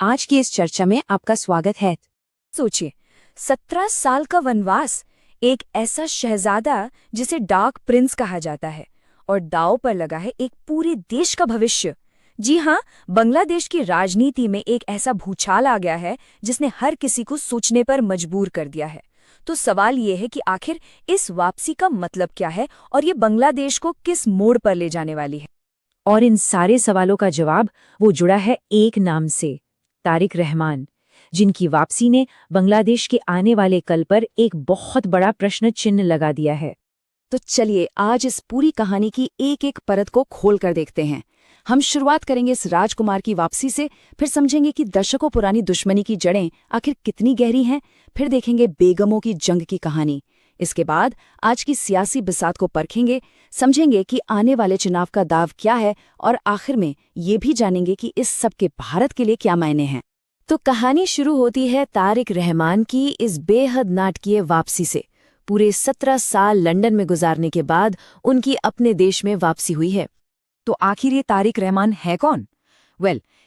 आज की इस चर्चा में आपका स्वागत है। सोचिए, 17 साल का वनवास, एक ऐसा शहजादा जिसे डार्क प्रिंस कहा जाता है, और दांव पर लगा है एक पूरे देश का भविष्य। जी हाँ, बांग्लादेश की राजनीति में एक ऐसा भूचाल आ गया है जिसने हर किसी को सोचने पर मजबूर कर दिया है। तो सवाल ये है कि आखिर इस वापसी का मतलब क्या है और ये बांग्लादेश को किस मोड़ पर ले जाने वाली है। और इन सारे सवालों का जवाब वो जुड़ा है एक नाम से, तारिक रहमान, जिनकी वापसी ने बांग्लादेश के आने वाले कल पर एक बहुत बड़ा प्रश्न चिन्ह लगा दिया है। तो चलिए आज इस पूरी कहानी की एक एक परत को खोल कर देखते हैं। हम शुरुआत करेंगे इस राजकुमार की वापसी से, फिर समझेंगे कि दशकों पुरानी दुश्मनी की जड़ें आखिर कितनी गहरी हैं, फिर देखेंगे बेगमों की जंग की कहानी। इसके बाद आज की सियासी बिसात को परखेंगे, समझेंगे कि आने वाले चुनाव का दाव क्या है, और आखिर में ये भी जानेंगे कि इस सब के भारत के लिए क्या मायने हैं। तो कहानी शुरू होती है तारिक रहमान की इस बेहद नाटकीय वापसी से। पूरे 17 साल लंदन में गुजारने के बाद उनकी अपने देश में वापसी हुई है। तो आखिर ये तारिक रहमान है कौन?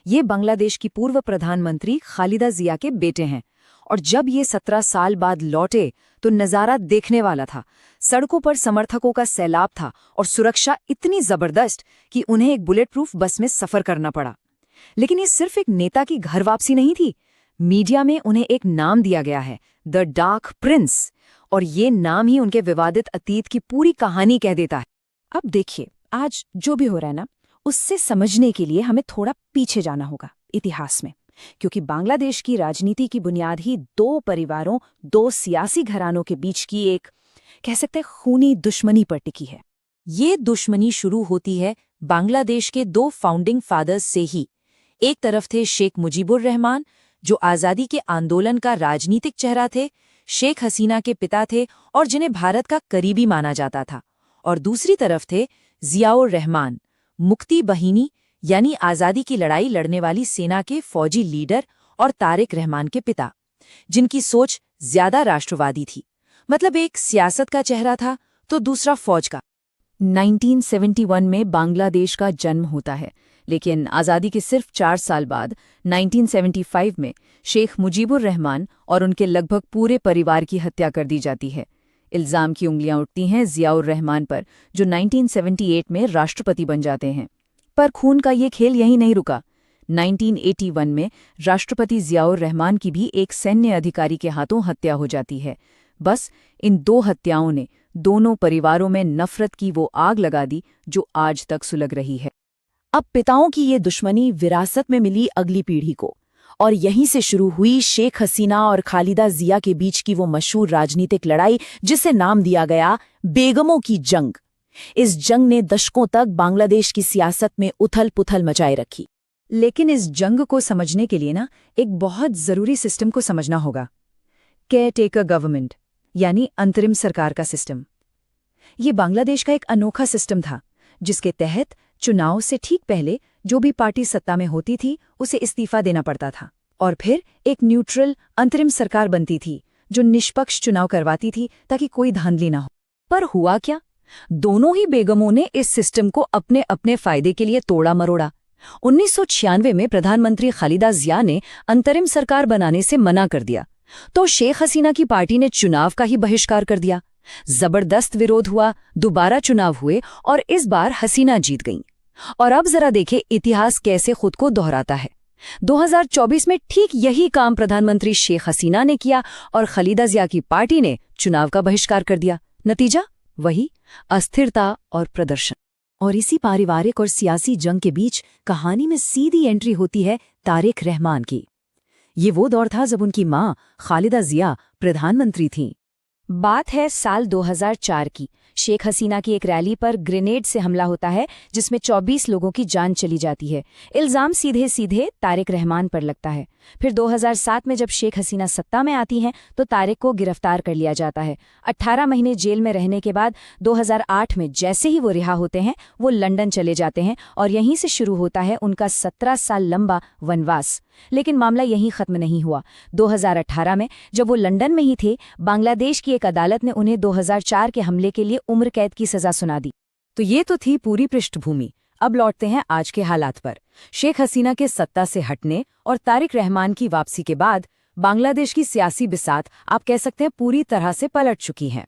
ये बांग्लादेश की पूर्व प्रधानमंत्री खालिदा जिया के बेटे हैं। और जब ये 17 साल बाद लौटे तो नज़ारा देखने वाला था। सड़कों पर समर्थकों का सैलाब था और सुरक्षा इतनी जबरदस्त कि उन्हें एक बुलेट प्रूफ बस में सफर करना पड़ा। लेकिन ये सिर्फ एक नेता की घर वापसी नहीं थी। मीडिया में उन्हें एक नाम दिया गया है, द डार्क प्रिंस, और ये नाम ही उनके विवादित अतीत की पूरी कहानी कह देता है। अब देखिए, आज जो भी हो रहा है ना, उससे समझने के लिए हमें थोड़ा पीछे जाना होगा इतिहास में, क्योंकि बांग्लादेश की राजनीति की बुनियाद ही दो परिवारों, दो सियासी घरानों के बीच की एक, कह सकते हैं, खूनी दुश्मनी पर टिकी है। ये दुश्मनी शुरू होती है बांग्लादेश के दो फाउंडिंग फादर्स से ही। एक तरफ थे शेख मुजीबुर रहमान, जो आज़ादी के आंदोलन का राजनीतिक चेहरा थे, शेख हसीना के पिता थे और जिन्हें भारत का करीबी माना जाता था। और दूसरी तरफ थे जियाउर रहमान, मुक्ति बहिनी यानी आज़ादी की लड़ाई लड़ने वाली सेना के फौजी लीडर और तारिक रहमान के पिता, जिनकी सोच ज्यादा राष्ट्रवादी थी। मतलब एक सियासत का चेहरा था तो दूसरा फौज का। 1971 में बांग्लादेश का जन्म होता है, लेकिन आज़ादी के सिर्फ 4 साल बाद 1975 में शेख मुजीबुर रहमान और उनके लगभग पूरे परिवार की हत्या कर दी जाती है। इल्ज़ाम की उंगलियां उठती हैं जियाउर रहमान पर, जो 1978 में राष्ट्रपति बन जाते हैं। पर खून का ये खेल यहीं नहीं रुका। 1981 में राष्ट्रपति जियाउर रहमान की भी एक सैन्य अधिकारी के हाथों हत्या हो जाती है। बस इन दो हत्याओं ने दोनों परिवारों में नफरत की वो आग लगा दी जो आज तक सुलग रही है। अब पिताओं की ये दुश्मनी विरासत में मिली अगली पीढ़ी को, और यहीं से शुरू हुई शेख हसीना और खालिदा जिया के बीच की वो मशहूर राजनीतिक लड़ाई जिसे नाम दिया गया बेगमों की जंग। इस जंग ने दशकों तक बांग्लादेश की सियासत में उथल पुथल मचाए रखी। लेकिन इस जंग को समझने के लिए ना, एक बहुत जरूरी सिस्टम को समझना होगा, केयर टेकर गवर्नमेंट, यानी अंतरिम सरकार का सिस्टम। ये बांग्लादेश का एक अनोखा सिस्टम था जिसके तहत चुनाव से ठीक पहले जो भी पार्टी सत्ता में होती थी उसे इस्तीफा देना पड़ता था, और फिर एक न्यूट्रल अंतरिम सरकार बनती थी जो निष्पक्ष चुनाव करवाती थी ताकि कोई धांधली ना हो। पर हुआ क्या? दोनों ही बेगमों ने इस सिस्टम को अपने अपने फायदे के लिए तोड़ा मरोड़ा। 1996 में प्रधानमंत्री खालिदा जिया ने अंतरिम सरकार बनाने से मना कर दिया, तो शेख हसीना की पार्टी ने चुनाव का ही बहिष्कार कर दिया। जबरदस्त विरोध हुआ, दोबारा चुनाव हुए और इस बार हसीना जीत गईं। और अब जरा देखें इतिहास कैसे खुद को दोहराता है। 2024 में ठीक यही काम प्रधानमंत्री शेख हसीना ने किया और खालिदा जिया की पार्टी ने चुनाव का बहिष्कार कर दिया। नतीजा वही, अस्थिरता और प्रदर्शन। और इसी पारिवारिक और सियासी जंग के बीच कहानी में सीधी एंट्री होती है तारिक रहमान की। ये वो दौर था जब उनकी मां खालिदा जिया प्रधानमंत्री थीं। बात है साल 2004 की। शेख हसीना की एक रैली पर ग्रेनेड से हमला होता है जिसमें 24 लोगों की जान चली जाती है। इल्जाम सीधे सीधे तारिक रहमान पर लगता है। फिर 2007 में जब शेख हसीना सत्ता में आती हैं तो तारिक को गिरफ्तार कर लिया जाता है। 18 महीने जेल में रहने के बाद 2008 में जैसे ही वो रिहा होते हैं वो लंदन चले जाते हैं और यहीं से शुरू होता है उनका 17 साल लंबा वनवास। लेकिन मामला यहीं खत्म नहीं हुआ। 2018 में जब वो लंदन में ही थे, बांग्लादेश की एक अदालत ने उन्हें 2004 के हमले के लिए उम्र कैद की सजा सुना दी। तो ये तो थी पूरी पृष्ठभूमि। अब लौटते हैं आज के हालात पर। शेख हसीना के सत्ता से हटने और तारिक रहमान की वापसी के बाद बांग्लादेश की सियासी बिसात आप कह सकते हैं पूरी तरह से पलट चुकी है।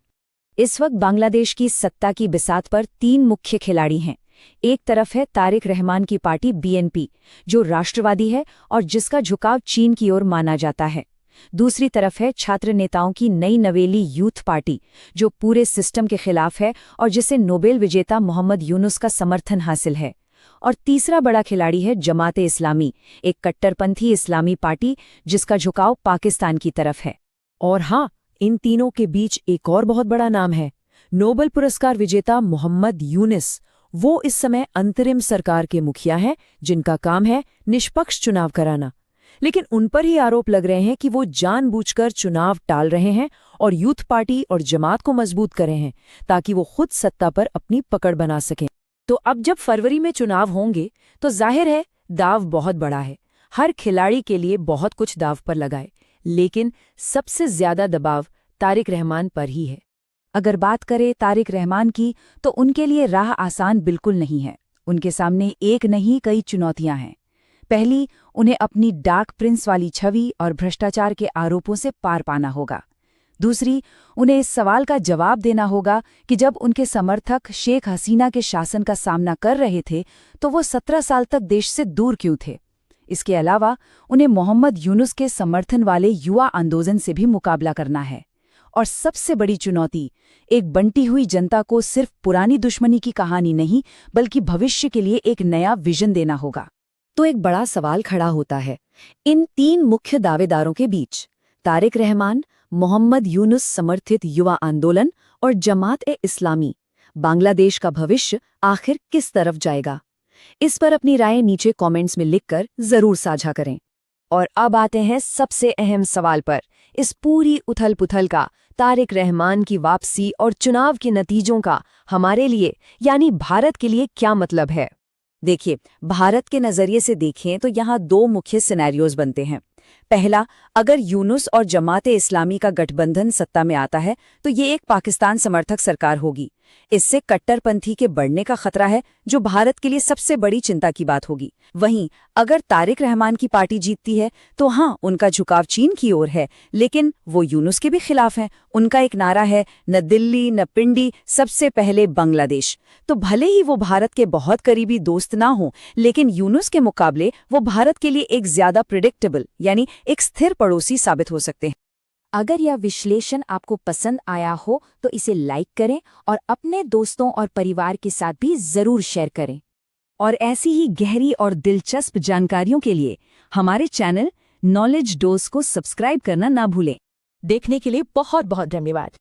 इस वक्त बांग्लादेश की सत्ता की बिसात पर 3 मुख्य खिलाड़ी हैं। एक तरफ है तारिक रहमान की पार्टी बीएनपी, जो राष्ट्रवादी है और जिसका झुकाव चीन की ओर माना जाता है। दूसरी तरफ है छात्र नेताओं की नई नवेली यूथ पार्टी, जो पूरे सिस्टम के खिलाफ है और जिसे नोबेल विजेता मोहम्मद यूनुस का समर्थन हासिल है। और तीसरा बड़ा खिलाड़ी है जमाते इस्लामी, एक कट्टरपंथी इस्लामी पार्टी जिसका झुकाव पाकिस्तान की तरफ है। और हाँ, इन तीनों के बीच एक और बहुत बड़ा नाम है, नोबेल पुरस्कार विजेता मोहम्मद यूनुस। वो इस समय अंतरिम सरकार के मुखिया हैं, जिनका काम है निष्पक्ष चुनाव कराना। लेकिन उन पर ही आरोप लग रहे हैं कि वो जानबूझकर चुनाव टाल रहे हैं और यूथ पार्टी और जमात को मजबूत कर रहे हैं, ताकि वो खुद सत्ता पर अपनी पकड़ बना सकें। तो अब जब फरवरी में चुनाव होंगे तो जाहिर है दाव बहुत बड़ा है। हर खिलाड़ी के लिए बहुत कुछ दाव पर लगाए, लेकिन सबसे ज्यादा दबाव तारिक रहमान पर ही है। अगर बात करें तारिक रहमान की, तो उनके लिए राह आसान बिल्कुल नहीं है। उनके सामने एक नहीं कई चुनौतियां हैं। पहली, उन्हें अपनी डार्क प्रिंस वाली छवि और भ्रष्टाचार के आरोपों से पार पाना होगा। दूसरी, उन्हें इस सवाल का जवाब देना होगा कि जब उनके समर्थक शेख हसीना के शासन का सामना कर रहे थे तो वो 17 साल तक देश से दूर क्यों थे। इसके अलावा उन्हें मोहम्मद यूनुस के समर्थन वाले युवा आंदोलन से भी मुकाबला करना है। और सबसे बड़ी चुनौती, एक बंटी हुई जनता को सिर्फ पुरानी दुश्मनी की कहानी नहीं, बल्कि भविष्य के लिए एक नया विजन देना होगा। तो एक बड़ा सवाल खड़ा होता है, इन 3 मुख्य दावेदारों के बीच तारिक रहमान, मोहम्मद यूनुस समर्थित युवा आंदोलन और जमात-ए-इस्लामी, बांग्लादेश का भविष्य आखिर किस तरफ जाएगा? इस पर अपनी राय नीचे कमेंट्स में लिखकर जरूर साझा करें। और अब आते हैं सबसे अहम सवाल पर। इस पूरी उथल-पुथल का, तारिक रहमान की वापसी और चुनाव के नतीजों का हमारे लिए यानी भारत के लिए क्या मतलब है? देखिए, भारत के नजरिए से देखें तो यहाँ 2 मुख्य सिनेरियोज बनते हैं। पहला, अगर यूनुस और जमात-ए-इस्लामी का गठबंधन सत्ता में आता है तो ये एक पाकिस्तान समर्थक सरकार होगी। इससे कट्टरपंथी के बढ़ने का खतरा है, जो भारत के लिए सबसे बड़ी चिंता की बात होगी। वहीं अगर तारिक रहमान की पार्टी जीतती है तो हाँ, उनका झुकाव चीन की ओर है, लेकिन वो यूनुस के भी खिलाफ हैं। उनका एक नारा है, न दिल्ली न पिंडी, सबसे पहले बांग्लादेश। तो भले ही वो भारत के बहुत करीबी दोस्त ना हो, लेकिन यूनुस के मुकाबले वो भारत के लिए एक ज्यादा प्रिडिक्टेबल यानी एक स्थिर पड़ोसी साबित हो सकते हैं। अगर यह विश्लेषण आपको पसंद आया हो तो इसे लाइक करें और अपने दोस्तों और परिवार के साथ भी जरूर शेयर करें। और ऐसी ही गहरी और दिलचस्प जानकारियों के लिए हमारे चैनल नॉलेज डोज को सब्सक्राइब करना ना भूलें। देखने के लिए बहुत बहुत धन्यवाद।